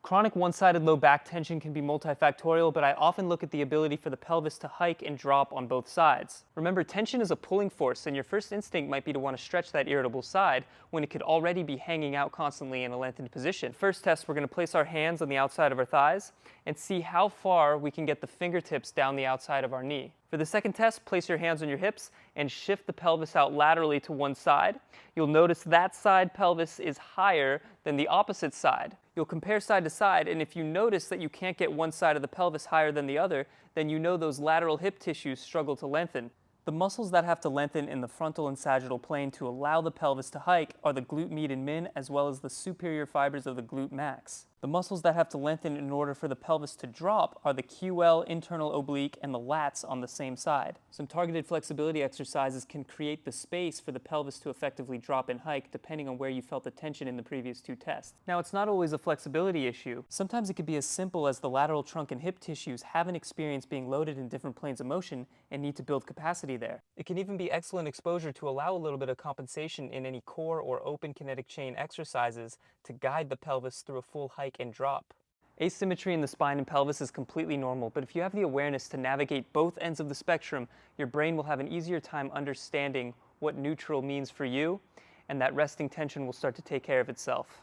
Chronic one-sided low back tension can be multifactorial, but I often look at the ability for the pelvis to hike and drop on both sides. Remember, tension is a pulling force, and your first instinct might be to want to stretch that irritable side when it could already be hanging out constantly in a lengthened position. First test, we're going to place our hands on the outside of our thighs and see how far we can get the fingertips down the outside of our knee. For the second test, place your hands on your hips and shift the pelvis out laterally to one side. You'll notice that side pelvis is higher than the opposite side. You'll compare side to side, and if you notice that you can't get one side of the pelvis higher than the other, then you know those lateral hip tissues struggle to lengthen. The muscles that have to lengthen in the frontal and sagittal plane to allow the pelvis to hike are the glute med and min, as well as the superior fibers of the glute max. The muscles that have to lengthen in order for the pelvis to drop are the QL, internal oblique, and the lats on the same side. Some targeted flexibility exercises can create the space for the pelvis to effectively drop and hike depending on where you felt the tension in the previous two tests. Now, it's not always a flexibility issue. Sometimes it could be as simple as the lateral trunk and hip tissues haven't experienced being loaded in different planes of motion and need to build capacity there. It can even be excellent exposure to allow a little bit of compensation in any core or open kinetic chain exercises to guide the pelvis through a full hike and drop. Asymmetry in the spine and pelvis is completely normal, but if you have the awareness to navigate both ends of the spectrum, your brain will have an easier time understanding what neutral means for you, and that resting tension will start to take care of itself.